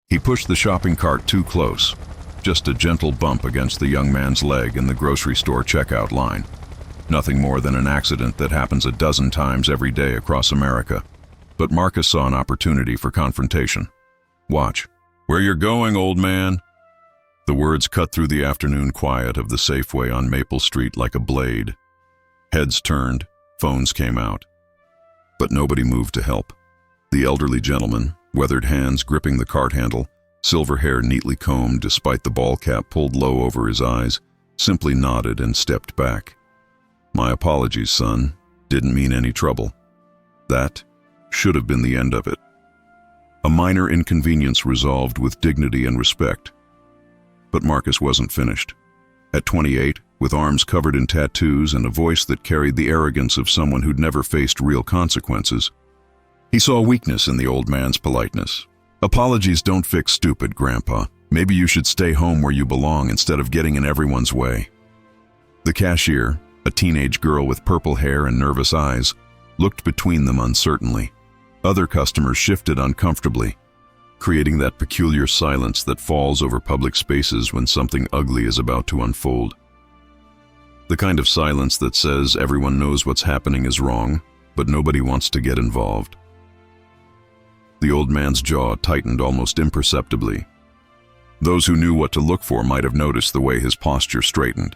He pushed the shopping cart too close, just a gentle bump against the young man's leg in the grocery store checkout line. Nothing more than an accident that happens a dozen times every day across America. But Marcus saw an opportunity for confrontation. "Watch. Where you're going, old man?" The words cut through the afternoon quiet of the Safeway on Maple Street like a blade. Heads turned, phones came out. But nobody moved to help. The elderly gentleman, weathered hands gripping the cart handle, silver hair neatly combed despite the ball cap pulled low over his eyes, simply nodded and stepped back. "My apologies, son. Didn't mean any trouble." That should have been the end of it. A minor inconvenience resolved with dignity and respect. But Marcus wasn't finished. At 28, with arms covered in tattoos and a voice that carried the arrogance of someone who'd never faced real consequences, he saw weakness in the old man's politeness. "Apologies don't fix stupid, Grandpa. Maybe you should stay home where you belong instead of getting in everyone's way." The cashier, a teenage girl with purple hair and nervous eyes, looked between them uncertainly. Other customers shifted uncomfortably, creating that peculiar silence that falls over public spaces when something ugly is about to unfold. The kind of silence that says everyone knows what's happening is wrong, but nobody wants to get involved. The old man's jaw tightened almost imperceptibly. Those who knew what to look for might have noticed the way his posture straightened,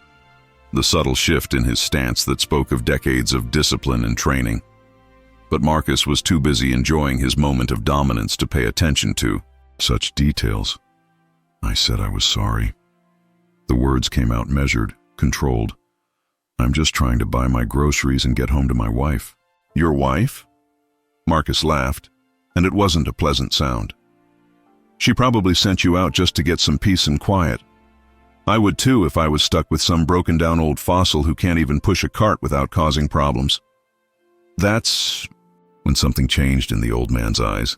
the subtle shift in his stance that spoke of decades of discipline and training. But Marcus was too busy enjoying his moment of dominance to pay attention to such details. "I said I was sorry." The words came out measured, controlled. "I'm just trying to buy my groceries and get home to my wife." "Your wife?" Marcus laughed, and it wasn't a pleasant sound. "She probably sent you out just to get some peace and quiet. I would too if I was stuck with some broken-down old fossil who can't even push a cart without causing problems." That's when something changed in the old man's eyes.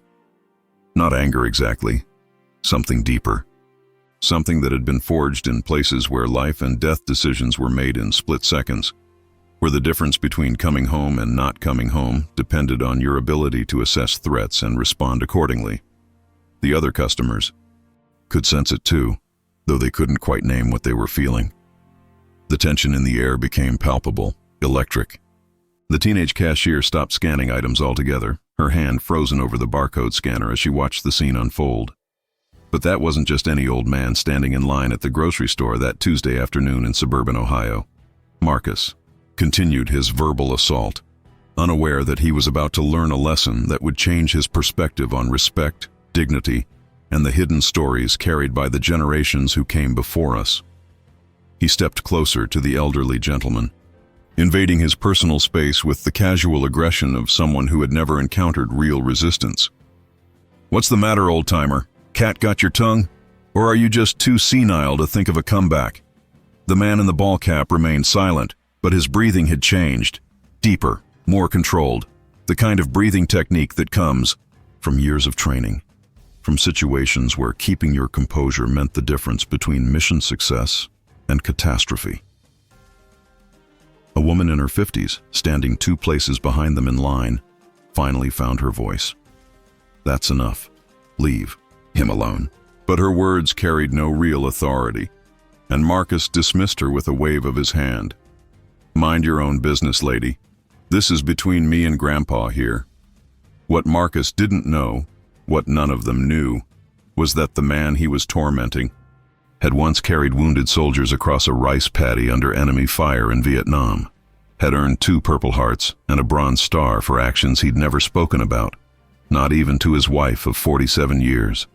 Not anger exactly, something deeper. Something that had been forged in places where life and death decisions were made in split seconds, where the difference between coming home and not coming home depended on your ability to assess threats and respond accordingly. The other customers could sense it too, though they couldn't quite name what they were feeling. The tension in the air became palpable, electric. The teenage cashier stopped scanning items altogether, her hand frozen over the barcode scanner as she watched the scene unfold. But that wasn't just any old man standing in line at the grocery store that Tuesday afternoon in suburban Ohio. Marcus continued his verbal assault, unaware that he was about to learn a lesson that would change his perspective on respect, dignity, and the hidden stories carried by the generations who came before us. He stepped closer to the elderly gentleman, invading his personal space with the casual aggression of someone who had never encountered real resistance. "What's the matter, old-timer? Cat got your tongue? Or are you just too senile to think of a comeback?" The man in the ball cap remained silent, but his breathing had changed, deeper, more controlled, the kind of breathing technique that comes from years of training, from situations where keeping your composure meant the difference between mission success and catastrophe. A woman in her 50s, standing 2 places behind them in line, finally found her voice. "That's enough. Leave him alone." But her words carried no real authority, and Marcus dismissed her with a wave of his hand. "Mind your own business, lady. This is between me and Grandpa here." What Marcus didn't know, what none of them knew, was that the man he was tormenting had once carried wounded soldiers across a rice paddy under enemy fire in Vietnam, had earned 2 Purple Hearts and a Bronze Star for actions he'd never spoken about, not even to his wife of 47 years,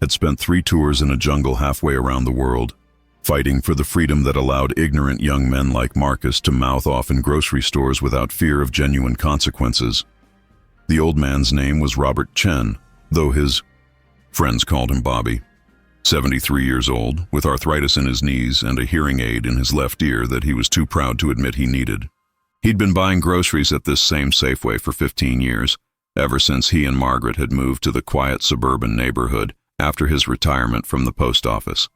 had spent 3 tours in a jungle halfway around the world, fighting for the freedom that allowed ignorant young men like Marcus to mouth off in grocery stores without fear of genuine consequences. The old man's name was Robert Chen, though his friends called him Bobby. 73 years old, with arthritis in his knees and a hearing aid in his left ear that he was too proud to admit he needed. He'd been buying groceries at this same Safeway for 15 years, ever since he and Margaret had moved to the quiet suburban neighborhood after his retirement from the post office.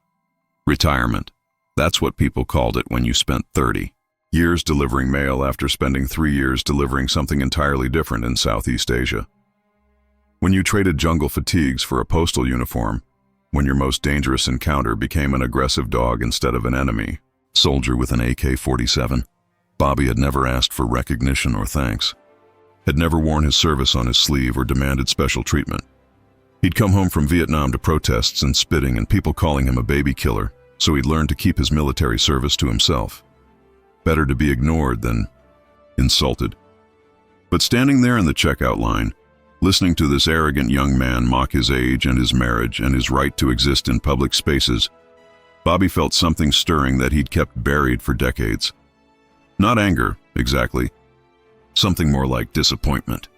Retirement. That's what people called it when you spent 30 years delivering mail after spending 3 years delivering something entirely different in Southeast Asia. When you traded jungle fatigues for a postal uniform, when your most dangerous encounter became an aggressive dog instead of an enemy soldier with an AK-47. Bobby had never asked for recognition or thanks, had never worn his service on his sleeve or demanded special treatment. He'd come home from Vietnam to protests and spitting and people calling him a baby killer, so he'd learned to keep his military service to himself. Better to be ignored than insulted. But standing there in the checkout line, listening to this arrogant young man mock his age and his marriage and his right to exist in public spaces, Bobby felt something stirring that he'd kept buried for decades. Not anger, exactly. Something more like disappointment.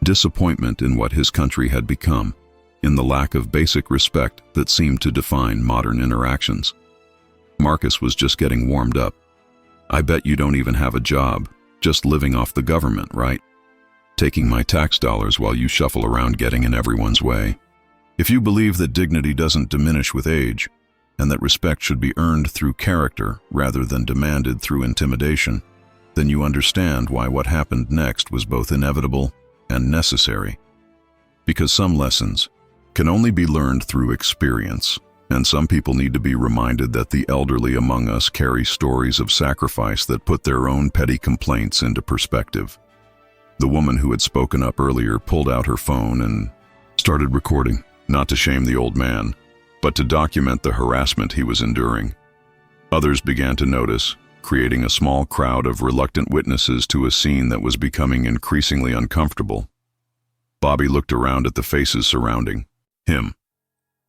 Disappointment in what his country had become, in the lack of basic respect that seemed to define modern interactions. Marcus was just getting warmed up. I bet you don't even have a job, just living off the government, right? Taking my tax dollars while you shuffle around getting in everyone's way. If you believe that dignity doesn't diminish with age, and that respect should be earned through character rather than demanded through intimidation, then you understand why what happened next was both inevitable and necessary. Because some lessons can only be learned through experience, and some people need to be reminded that the elderly among us carry stories of sacrifice that put their own petty complaints into perspective. The woman who had spoken up earlier pulled out her phone and started recording, not to shame the old man, but to document the harassment he was enduring. Others began to notice, creating a small crowd of reluctant witnesses to a scene that was becoming increasingly uncomfortable. Bobby looked around at the faces surrounding him,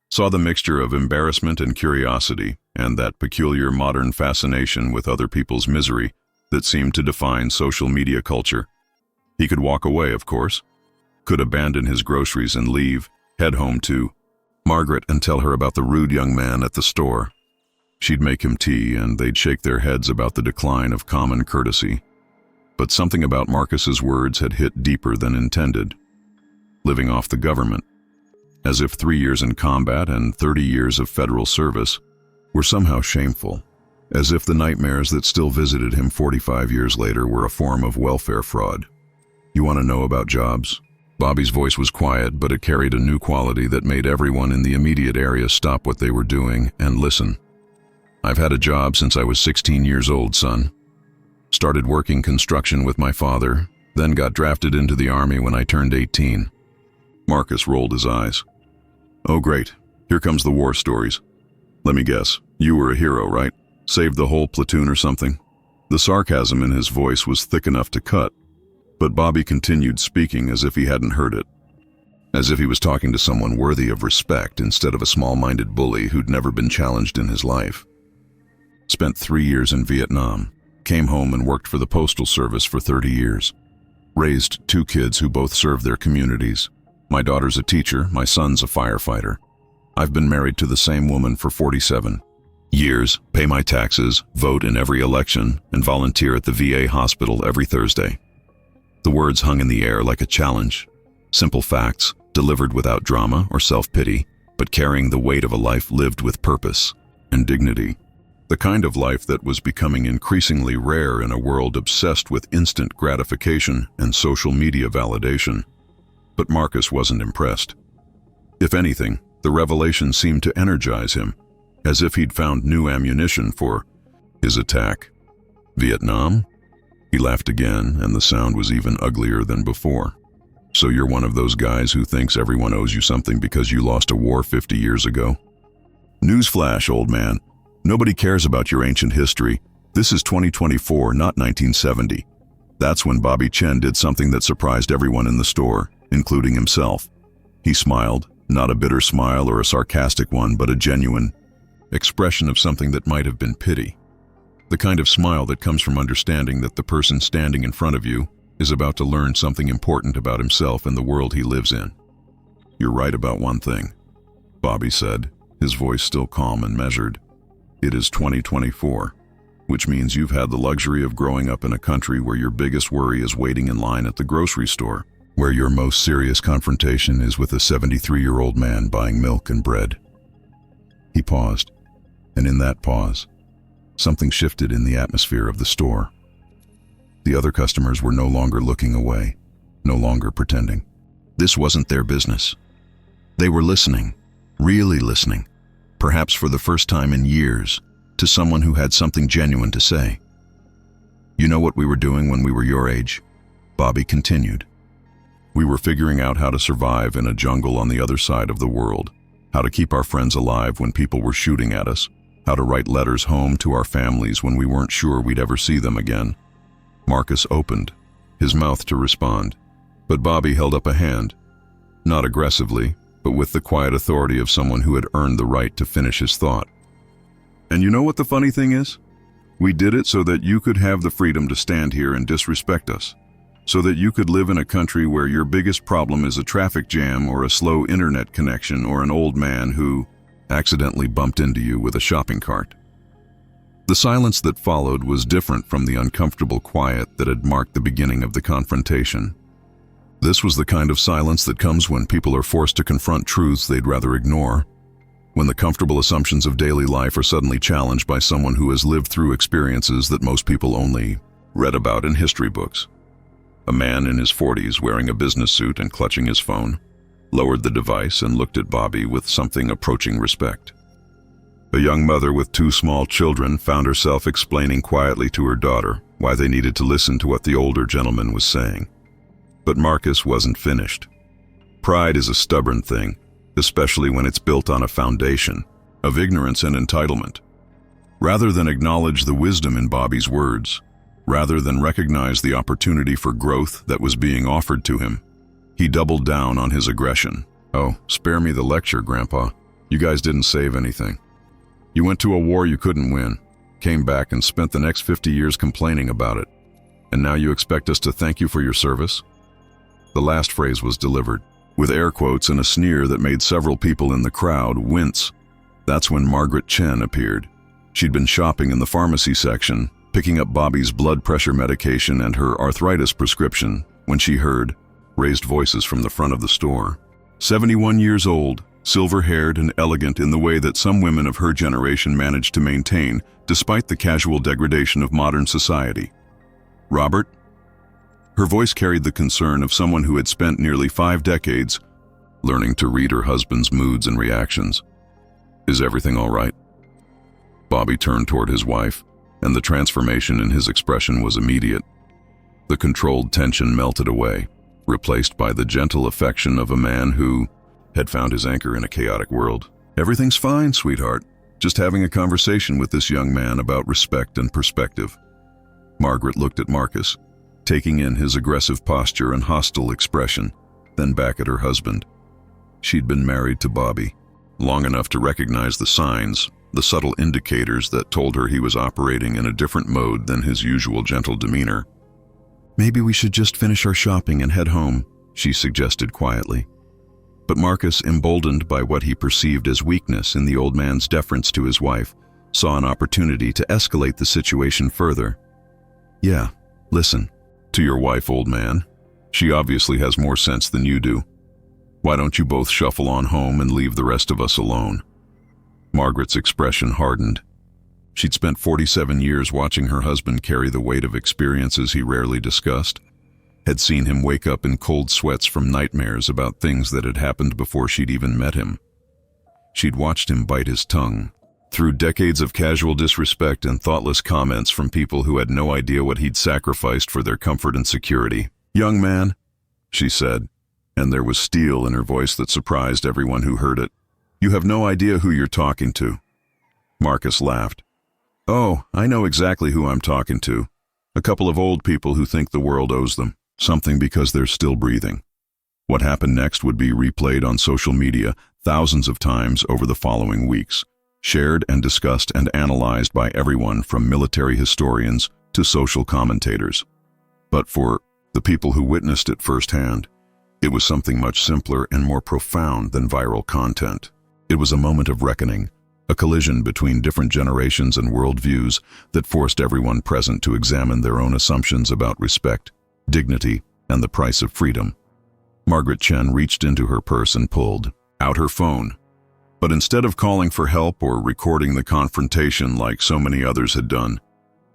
saw the mixture of embarrassment and curiosity, and that peculiar modern fascination with other people's misery that seemed to define social media culture. He could walk away, of course, could abandon his groceries and leave, head home to Margaret and tell her about the rude young man at the store. She'd make him tea and they'd shake their heads about the decline of common courtesy. But something about Marcus's words had hit deeper than intended. Living off the government, as if 3 years in combat and 30 years of federal service were somehow shameful, as if the nightmares that still visited him 45 years later were a form of welfare fraud. You want to know about jobs? Bobby's voice was quiet, but it carried a new quality that made everyone in the immediate area stop what they were doing and listen. I've had a job since I was 16 years old, son. Started working construction with my father, then got drafted into the army when I turned 18. Marcus rolled his eyes. Oh great, here comes the war stories. Let me guess, you were a hero, right? Saved the whole platoon or something? The sarcasm in his voice was thick enough to cut, but Bobby continued speaking as if he hadn't heard it, as if he was talking to someone worthy of respect instead of a small-minded bully who'd never been challenged in his life. Spent 3 years in Vietnam, came home and worked for the Postal Service for 30 years. Raised 2 kids who both served their communities. My daughter's a teacher, my son's a firefighter. I've been married to the same woman for 47 years, pay my taxes, vote in every election, and volunteer at the VA hospital every Thursday. The words hung in the air like a challenge. Simple facts, delivered without drama or self-pity, but carrying the weight of a life lived with purpose and dignity. The kind of life that was becoming increasingly rare in a world obsessed with instant gratification and social media validation. But Marcus wasn't impressed. If anything, the revelation seemed to energize him, as if he'd found new ammunition for his attack. Vietnam? He laughed again, and the sound was even uglier than before. So you're one of those guys who thinks everyone owes you something because you lost a war 50 years ago? Newsflash, old man. Nobody cares about your ancient history. This is 2024, not 1970. That's when Bobby Chen did something that surprised everyone in the store, including himself. He smiled, not a bitter smile or a sarcastic one, but a genuine expression of something that might have been pity. The kind of smile that comes from understanding that the person standing in front of you is about to learn something important about himself and the world he lives in. You're right about one thing, Bobby said, his voice still calm and measured. It is 2024, which means you've had the luxury of growing up in a country where your biggest worry is waiting in line at the grocery store, where your most serious confrontation is with a 73-year-old man buying milk and bread. He paused, and in that pause, something shifted in the atmosphere of the store. The other customers were no longer looking away, no longer pretending. This wasn't their business. They were listening, really listening, perhaps for the first time in years, to someone who had something genuine to say. "You know what we were doing when we were your age?" Bobby continued. "We were figuring out how to survive in a jungle on the other side of the world, how to keep our friends alive when people were shooting at us, how to write letters home to our families when we weren't sure we'd ever see them again." Marcus opened his mouth to respond, but Bobby held up a hand, not aggressively, but with the quiet authority of someone who had earned the right to finish his thought. "And you know what the funny thing is? We did it so that you could have the freedom to stand here and disrespect us, so that you could live in a country where your biggest problem is a traffic jam or a slow internet connection or an old man who accidentally bumped into you with a shopping cart." The silence that followed was different from the uncomfortable quiet that had marked the beginning of the confrontation. This was the kind of silence that comes when people are forced to confront truths they'd rather ignore, when the comfortable assumptions of daily life are suddenly challenged by someone who has lived through experiences that most people only read about in history books. A man in his 40s wearing a business suit and clutching his phone lowered the device and looked at Bobby with something approaching respect. A young mother with 2 small children found herself explaining quietly to her daughter why they needed to listen to what the older gentleman was saying. But Marcus wasn't finished. Pride is a stubborn thing, especially when it's built on a foundation of ignorance and entitlement. Rather than acknowledge the wisdom in Bobby's words, rather than recognize the opportunity for growth that was being offered to him, he doubled down on his aggression. "Oh, spare me the lecture, Grandpa. You guys didn't save anything. You went to a war you couldn't win, came back and spent the next 50 years complaining about it. And now you expect us to thank you for your service?" The last phrase was delivered with air quotes and a sneer that made several people in the crowd wince. That's when Margaret Chen appeared. She'd been shopping in the pharmacy section, picking up Bobby's blood pressure medication and her arthritis prescription, when she heard raised voices from the front of the store. 71 years old, silver-haired and elegant in the way that some women of her generation managed to maintain, despite the casual degradation of modern society. "Robert?" Her voice carried the concern of someone who had spent nearly 5 decades learning to read her husband's moods and reactions. "Is everything all right?" Bobby turned toward his wife, and the transformation in his expression was immediate. The controlled tension melted away, replaced by the gentle affection of a man who had found his anchor in a chaotic world. "Everything's fine, sweetheart. Just having a conversation with this young man about respect and perspective." Margaret looked at Marcus, taking in his aggressive posture and hostile expression, then back at her husband. She'd been married to Bobby long enough to recognize the signs, the subtle indicators that told her he was operating in a different mode than his usual gentle demeanor. "Maybe we should just finish our shopping and head home," she suggested quietly. But Marcus, emboldened by what he perceived as weakness in the old man's deference to his wife, saw an opportunity to escalate the situation further. "Yeah, listen, to your wife, old man. She obviously has more sense than you do. Why don't you both shuffle on home and leave the rest of us alone?" Margaret's expression hardened. She'd spent 47 years watching her husband carry the weight of experiences he rarely discussed, had seen him wake up in cold sweats from nightmares about things that had happened before she'd even met him. She'd watched him bite his tongue through decades of casual disrespect and thoughtless comments from people who had no idea what he'd sacrificed for their comfort and security. "Young man," she said, and there was steel in her voice that surprised everyone who heard it. "You have no idea who you're talking to." Marcus laughed. "Oh, I know exactly who I'm talking to. A couple of old people who think the world owes them something because they're still breathing." What happened next would be replayed on social media thousands of times over the following weeks, shared and discussed and analyzed by everyone from military historians to social commentators. But for the people who witnessed it firsthand, it was something much simpler and more profound than viral content. It was a moment of reckoning, a collision between different generations and worldviews that forced everyone present to examine their own assumptions about respect, dignity, and the price of freedom. Margaret Chen reached into her purse and pulled out her phone. But instead of calling for help or recording the confrontation like so many others had done,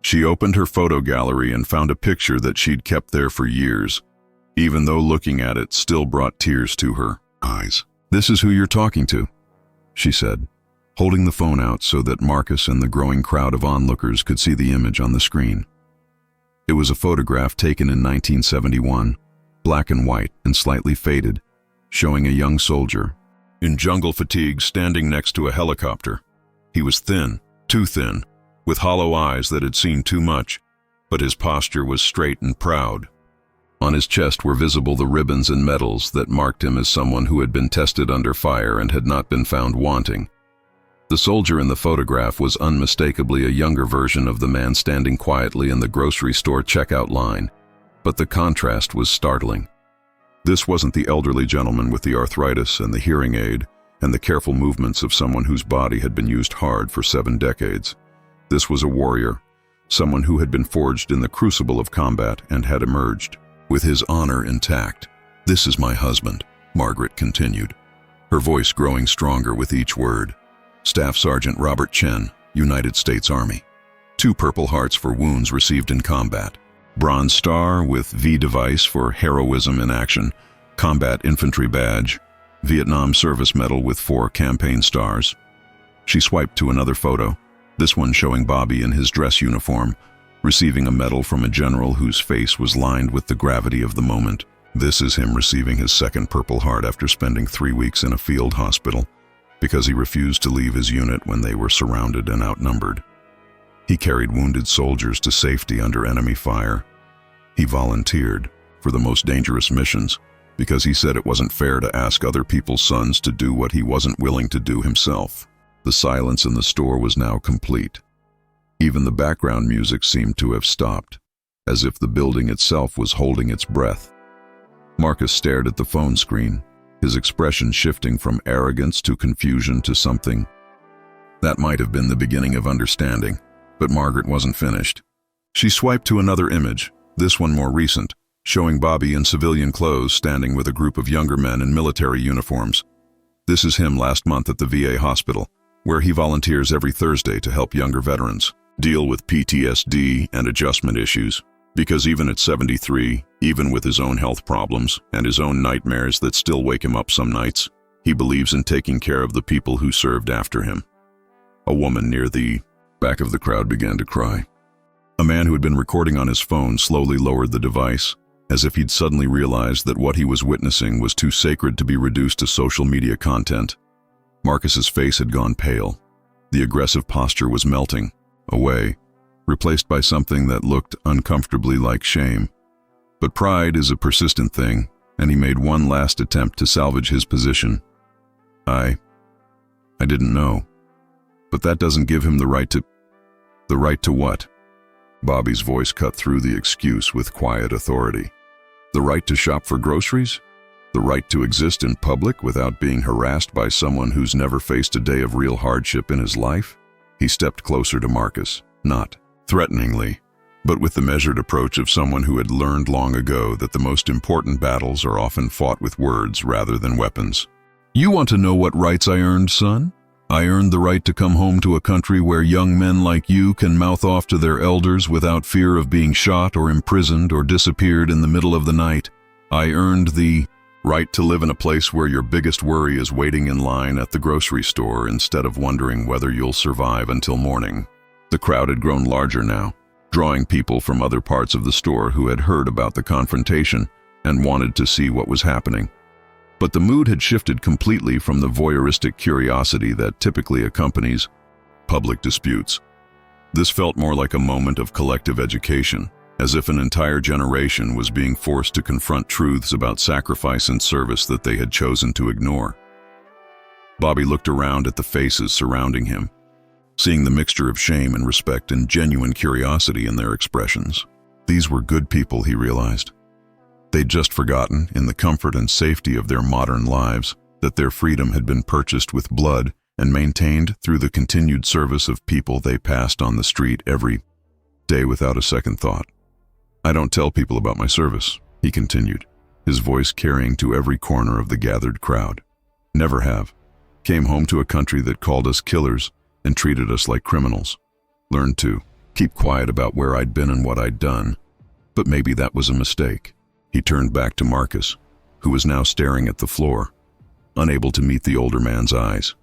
she opened her photo gallery and found a picture that she'd kept there for years, even though looking at it still brought tears to her eyes. "This is who you're talking to." she said, holding the phone out so that Marcus and the growing crowd of onlookers could see the image on the screen. It was a photograph taken in 1971, black and white and slightly faded, showing a young soldier in jungle fatigues standing next to a helicopter. He was thin, too thin, with hollow eyes that had seen too much, but his posture was straight and proud. On his chest were visible the ribbons and medals that marked him as someone who had been tested under fire and had not been found wanting. The soldier in the photograph was unmistakably a younger version of the man standing quietly in the grocery store checkout line, but the contrast was startling. This wasn't the elderly gentleman with the arthritis and the hearing aid and the careful movements of someone whose body had been used hard for 7 decades. This was a warrior, someone who had been forged in the crucible of combat and had emerged with his honor intact. "This is my husband," Margaret continued, her voice growing stronger with each word. "Staff Sergeant Robert Chen, United States Army. 2 Purple Hearts for wounds received in combat. Bronze Star with V device for heroism in action, Combat Infantry Badge, Vietnam Service Medal with 4 campaign stars." She swiped to another photo, this one showing Bobby in his dress uniform, receiving a medal from a general whose face was lined with the gravity of the moment. This is him receiving his 2nd Purple Heart after spending 3 weeks in a field hospital because he refused to leave his unit when they were surrounded and outnumbered. He carried wounded soldiers to safety under enemy fire. He volunteered for the most dangerous missions because he said it wasn't fair to ask other people's sons to do what he wasn't willing to do himself. The silence in the store was now complete. Even the background music seemed to have stopped, as if the building itself was holding its breath. Marcus stared at the phone screen, his expression shifting from arrogance to confusion to something. That might have been the beginning of understanding, but Margaret wasn't finished. She swiped to another image, this one more recent, showing Bobby in civilian clothes standing with a group of younger men in military uniforms. This is him last month at the VA hospital, where he volunteers every Thursday to help younger veterans deal with PTSD and adjustment issues, because even at 73, even with his own health problems and his own nightmares that still wake him up some nights, he believes in taking care of the people who served after him. A woman near the back of the crowd began to cry. A man who had been recording on his phone slowly lowered the device, as if he'd suddenly realized that what he was witnessing was too sacred to be reduced to social media content. Marcus's face had gone pale. The aggressive posture was melting away, replaced by something that looked uncomfortably like shame. But pride is a persistent thing, and he made one last attempt to salvage his position. I didn't know. But that doesn't give him the right to... The right to what? Bobby's voice cut through the excuse with quiet authority. The right to shop for groceries? The right to exist in public without being harassed by someone who's never faced a day of real hardship in his life? He stepped closer to Marcus, not threateningly, but with the measured approach of someone who had learned long ago that the most important battles are often fought with words rather than weapons. "You want to know what rights I earned, son? I earned the right to come home to a country where young men like you can mouth off to their elders without fear of being shot or imprisoned or disappeared in the middle of the night. I earned the right to live in a place where your biggest worry is waiting in line at the grocery store instead of wondering whether you'll survive until morning." The crowd had grown larger now, drawing people from other parts of the store who had heard about the confrontation and wanted to see what was happening. But the mood had shifted completely from the voyeuristic curiosity that typically accompanies public disputes. This felt more like a moment of collective education, as if an entire generation was being forced to confront truths about sacrifice and service that they had chosen to ignore. Bobby looked around at the faces surrounding him, seeing the mixture of shame and respect and genuine curiosity in their expressions. These were good people, he realized. They'd just forgotten, in the comfort and safety of their modern lives, that their freedom had been purchased with blood and maintained through the continued service of people they passed on the street every day without a second thought. "I don't tell people about my service," he continued, his voice carrying to every corner of the gathered crowd. "Never have. Came home to a country that called us killers and treated us like criminals. Learned to keep quiet about where I'd been and what I'd done. But maybe that was a mistake." He turned back to Marcus, who was now staring at the floor, unable to meet the older man's eyes.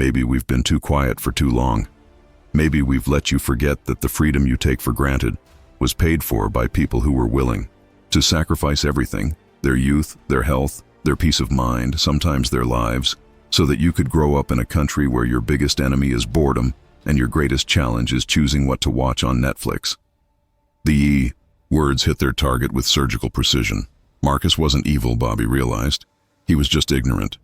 Maybe we've been too quiet for too long. Maybe we've let you forget that the freedom you take for granted was paid for by people who were willing to sacrifice everything, their youth, their health, their peace of mind, sometimes their lives, so that you could grow up in a country where your biggest enemy is boredom and your greatest challenge is choosing what to watch on Netflix. The words hit their target with surgical precision. Marcus wasn't evil, Bobby realized. He was just ignorant.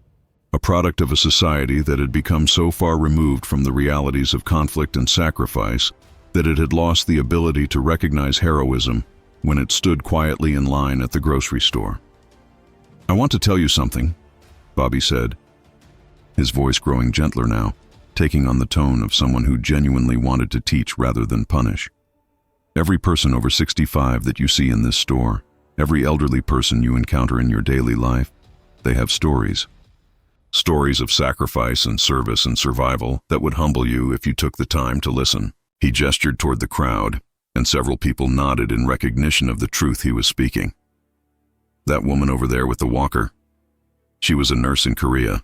A product of a society that had become so far removed from the realities of conflict and sacrifice that it had lost the ability to recognize heroism when it stood quietly in line at the grocery store. "I want to tell you something," Bobby said, his voice growing gentler now, taking on the tone of someone who genuinely wanted to teach rather than punish. "Every person over 65 that you see in this store, every elderly person you encounter in your daily life, they have stories. Stories of sacrifice and service and survival that would humble you if you took the time to listen." He gestured toward the crowd, and several people nodded in recognition of the truth he was speaking. "That woman over there with the walker, she was a nurse in Korea,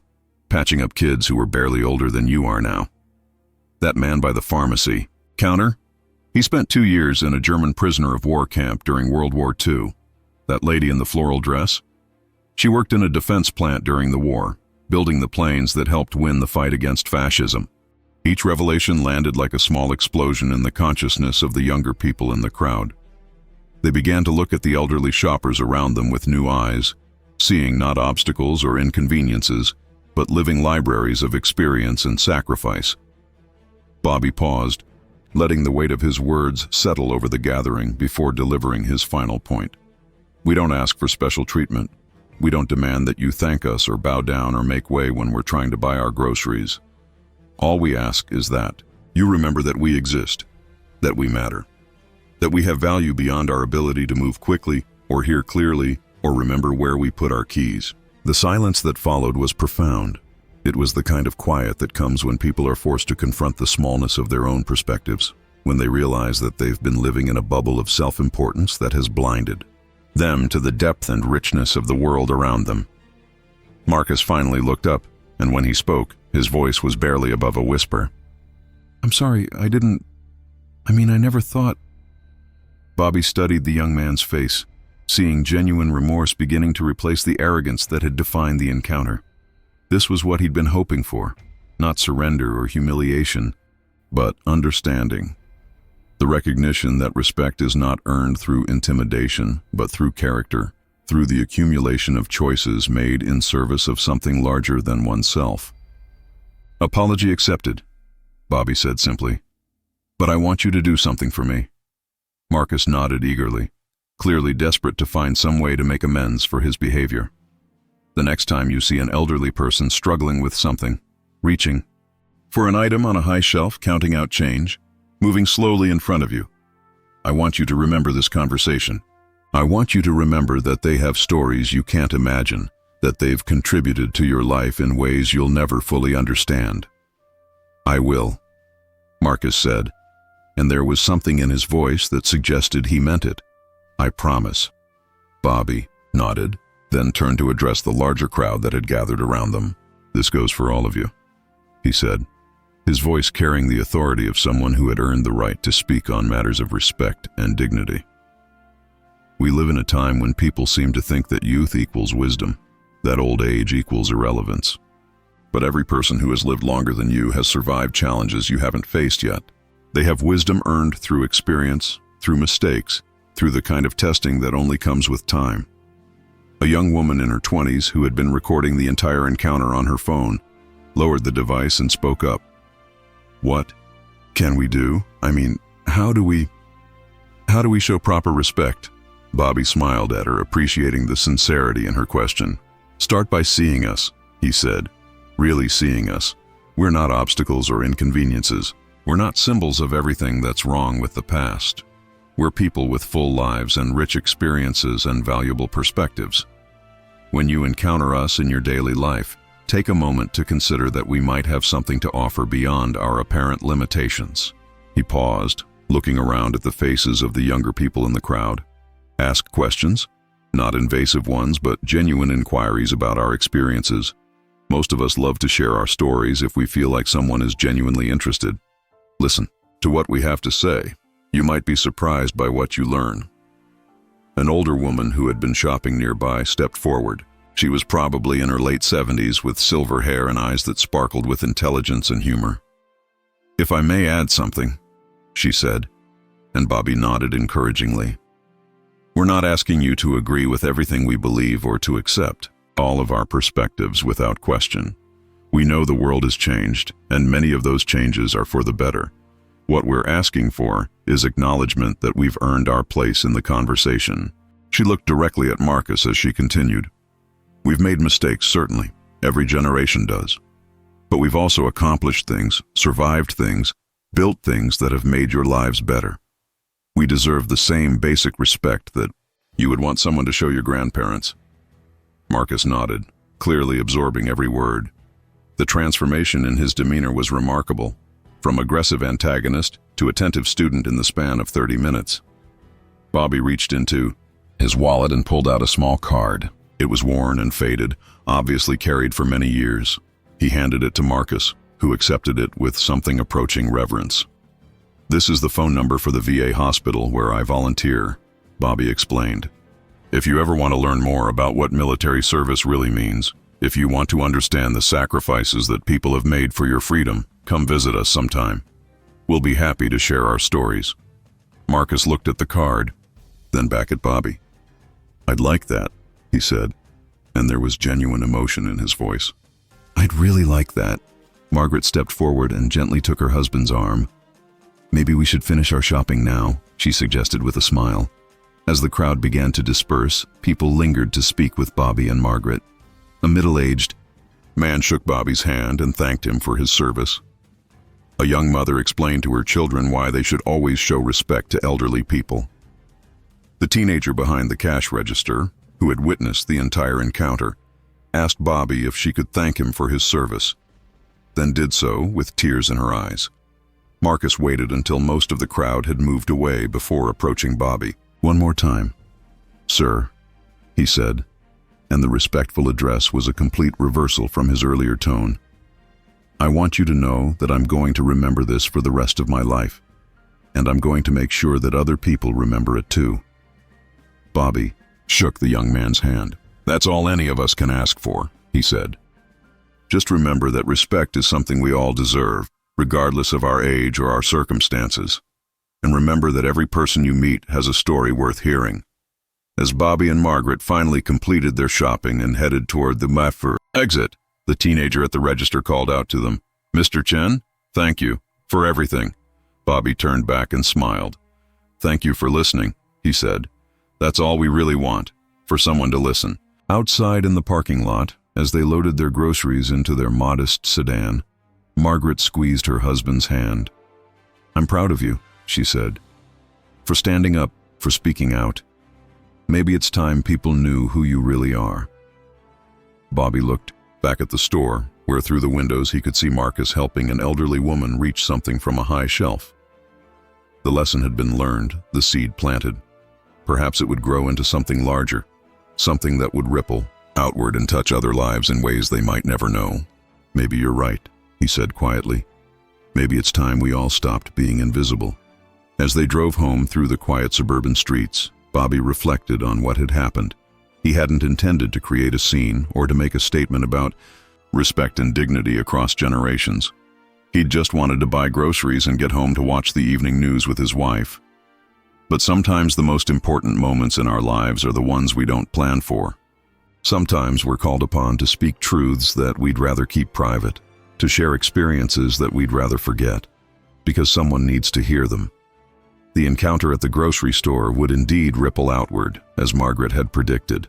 patching up kids who were barely older than you are now. That man by the pharmacy counter, he spent 2 years in a German prisoner of war camp during World War II. That lady in the floral dress, she worked in a defense plant during the war, building the planes that helped win the fight against fascism." Each revelation landed like a small explosion in the consciousness of the younger people in the crowd. They began to look at the elderly shoppers around them with new eyes, seeing not obstacles or inconveniences, but living libraries of experience and sacrifice. Bobby paused, letting the weight of his words settle over the gathering before delivering his final point. "We don't ask for special treatment. We don't demand that you thank us or bow down or make way when we're trying to buy our groceries. All we ask is that you remember that we exist, that we matter, that we have value beyond our ability to move quickly or hear clearly or remember where we put our keys." The silence that followed was profound. It was the kind of quiet that comes when people are forced to confront the smallness of their own perspectives, when they realize that they've been living in a bubble of self-importance that has blinded them to the depth and richness of the world around them. Marcus finally looked up, and when he spoke, his voice was barely above a whisper. "I'm sorry, I never thought—" Bobby studied the young man's face, seeing genuine remorse beginning to replace the arrogance that had defined the encounter. This was what he'd been hoping for, not surrender or humiliation, but understanding. The recognition that respect is not earned through intimidation, but through character, through the accumulation of choices made in service of something larger than oneself. "Apology accepted," Bobby said simply. "But I want you to do something for me." Marcus nodded eagerly, clearly desperate to find some way to make amends for his behavior. "The next time you see an elderly person struggling with something, reaching for an item on a high shelf, counting out change, moving slowly in front of you, I want you to remember this conversation. I want you to remember that they have stories you can't imagine, that they've contributed to your life in ways you'll never fully understand." "I will," Marcus said, and there was something in his voice that suggested he meant it. "I promise." Bobby nodded, then turned to address the larger crowd that had gathered around them. "This goes for all of you," he said, his voice carrying the authority of someone who had earned the right to speak on matters of respect and dignity. "We live in a time when people seem to think that youth equals wisdom, that old age equals irrelevance. But every person who has lived longer than you has survived challenges you haven't faced yet. They have wisdom earned through experience, through mistakes, through the kind of testing that only comes with time." A young woman in her 20s who had been recording the entire encounter on her phone lowered the device and spoke up. "What can we do? How do we show proper respect?" Bobby smiled at her, appreciating the sincerity in her question. "Start by seeing us," he said, "really seeing us. We're not obstacles or inconveniences. We're not symbols of everything that's wrong with the past. We're people with full lives and rich experiences and valuable perspectives. When you encounter us in your daily life, take a moment to consider that we might have something to offer beyond our apparent limitations." He paused, looking around at the faces of the younger people in the crowd. "Ask questions, not invasive ones, but genuine inquiries about our experiences. Most of us love to share our stories if we feel like someone is genuinely interested. Listen to what we have to say. You might be surprised by what you learn. An older woman who had been shopping nearby stepped forward. She was probably in her late 70s with silver hair and eyes that sparkled with intelligence and humor. "If I may add something," she said, and Bobby nodded encouragingly. "We're not asking you to agree with everything we believe or to accept all of our perspectives without question. We know the world has changed, and many of those changes are for the better. What we're asking for is acknowledgement that we've earned our place in the conversation." She looked directly at Marcus as she continued. "We've made mistakes, certainly. Every generation does. But we've also accomplished things, survived things, built things that have made your lives better. We deserve the same basic respect that you would want someone to show your grandparents." Marcus nodded, clearly absorbing every word. The transformation in his demeanor was remarkable, from aggressive antagonist to attentive student in the span of 30 minutes. Bobby reached into his wallet and pulled out a small card. It was worn and faded, obviously carried for many years. He handed it to Marcus, who accepted it with something approaching reverence. "This is the phone number for the VA hospital where I volunteer," Bobby explained. "If you ever want to learn more about what military service really means, if you want to understand the sacrifices that people have made for your freedom, come visit us sometime. We'll be happy to share our stories." Marcus looked at the card, then back at Bobby. "I'd like that," he said, and there was genuine emotion in his voice. "I'd really like that." Margaret stepped forward and gently took her husband's arm. "Maybe we should finish our shopping now," she suggested with a smile. As the crowd began to disperse, people lingered to speak with Bobby and Margaret. A middle-aged man shook Bobby's hand and thanked him for his service. A young mother explained to her children why they should always show respect to elderly people. The teenager behind the cash register, who had witnessed the entire encounter, asked Bobby if she could thank him for his service, then did so with tears in her eyes. Marcus waited until most of the crowd had moved away before approaching Bobby. "One more time, sir," he said, and the respectful address was a complete reversal from his earlier tone. "I want you to know that I'm going to remember this for the rest of my life, and I'm going to make sure that other people remember it too." Bobby shook the young man's hand. "That's all any of us can ask for," he said. "Just remember that respect is something we all deserve, regardless of our age or our circumstances. And remember that every person you meet has a story worth hearing." As Bobby and Margaret finally completed their shopping and headed toward the Maffer exit, the teenager at the register called out to them, "Mr. Chen, thank you for everything." Bobby turned back and smiled. "Thank you for listening," he said. "That's all we really want, for someone to listen." Outside in the parking lot, as they loaded their groceries into their modest sedan, Margaret squeezed her husband's hand. "I'm proud of you," she said, "for standing up, for speaking out. Maybe it's time people knew who you really are." Bobby looked back at the store, where through the windows he could see Marcus helping an elderly woman reach something from a high shelf. The lesson had been learned, the seed planted. Perhaps it would grow into something larger, something that would ripple outward and touch other lives in ways they might never know. "Maybe you're right," he said quietly. "Maybe it's time we all stopped being invisible." As they drove home through the quiet suburban streets, Bobby reflected on what had happened. He hadn't intended to create a scene or to make a statement about respect and dignity across generations. He'd just wanted to buy groceries and get home to watch the evening news with his wife. But sometimes the most important moments in our lives are the ones we don't plan for. Sometimes we're called upon to speak truths that we'd rather keep private, to share experiences that we'd rather forget, because someone needs to hear them. The encounter at the grocery store would indeed ripple outward, as Margaret had predicted.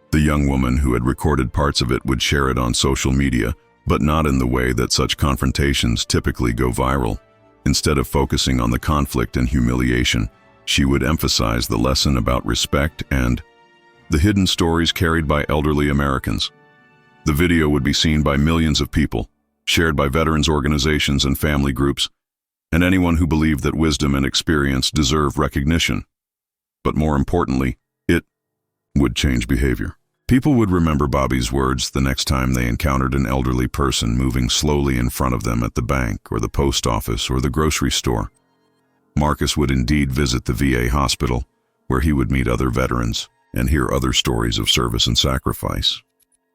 The young woman who had recorded parts of it would share it on social media, but not in the way that such confrontations typically go viral. Instead of focusing on the conflict and humiliation, she would emphasize the lesson about respect and the hidden stories carried by elderly Americans. The video would be seen by millions of people, shared by veterans organizations and family groups, and anyone who believed that wisdom and experience deserve recognition. But more importantly, it would change behavior. People would remember Bobby's words the next time they encountered an elderly person moving slowly in front of them at the bank or the post office or the grocery store. Marcus would indeed visit the VA hospital, where he would meet other veterans and hear other stories of service and sacrifice.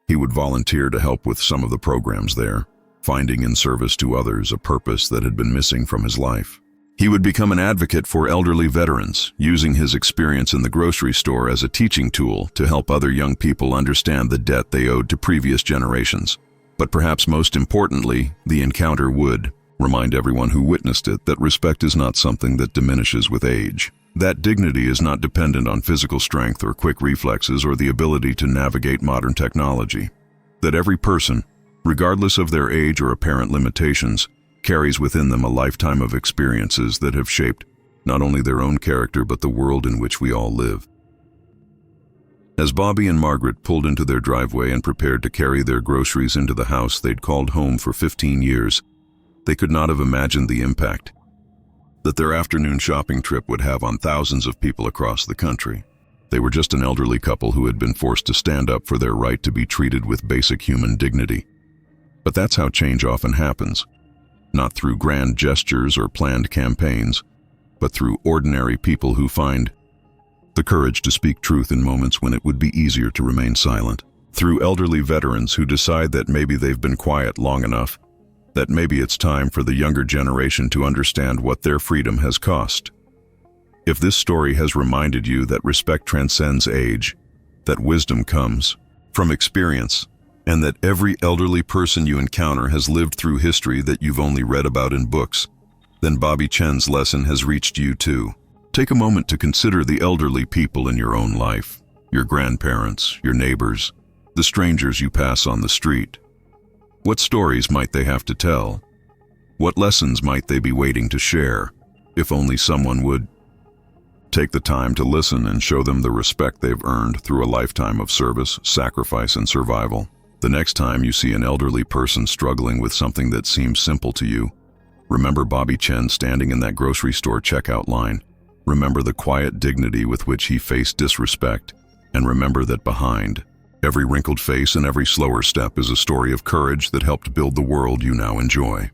He would volunteer to help with some of the programs there, finding in service to others a purpose that had been missing from his life. He would become an advocate for elderly veterans, using his experience in the grocery store as a teaching tool to help other young people understand the debt they owed to previous generations. But perhaps most importantly, the encounter would remind everyone who witnessed it that respect is not something that diminishes with age. That dignity is not dependent on physical strength or quick reflexes or the ability to navigate modern technology. That every person, regardless of their age or apparent limitations, carries within them a lifetime of experiences that have shaped not only their own character but the world in which we all live. As Bobby and Margaret pulled into their driveway and prepared to carry their groceries into the house they'd called home for 15 years, they could not have imagined the impact that their afternoon shopping trip would have on thousands of people across the country. They were just an elderly couple who had been forced to stand up for their right to be treated with basic human dignity. But that's how change often happens. Not through grand gestures or planned campaigns, but through ordinary people who find the courage to speak truth in moments when it would be easier to remain silent. Through elderly veterans who decide that maybe they've been quiet long enough, that maybe it's time for the younger generation to understand what their freedom has cost. If this story has reminded you that respect transcends age, that wisdom comes from experience, and that every elderly person you encounter has lived through history that you've only read about in books, then Bobby Chen's lesson has reached you too. Take a moment to consider the elderly people in your own life, your grandparents, your neighbors, the strangers you pass on the street. What stories might they have to tell? What lessons might they be waiting to share, if only someone would take the time to listen and show them the respect they've earned through a lifetime of service, sacrifice, and survival. The next time you see an elderly person struggling with something that seems simple to you, remember Bobby Chen standing in that grocery store checkout line. Remember the quiet dignity with which he faced disrespect, and remember that behind every wrinkled face and every slower step is a story of courage that helped build the world you now enjoy.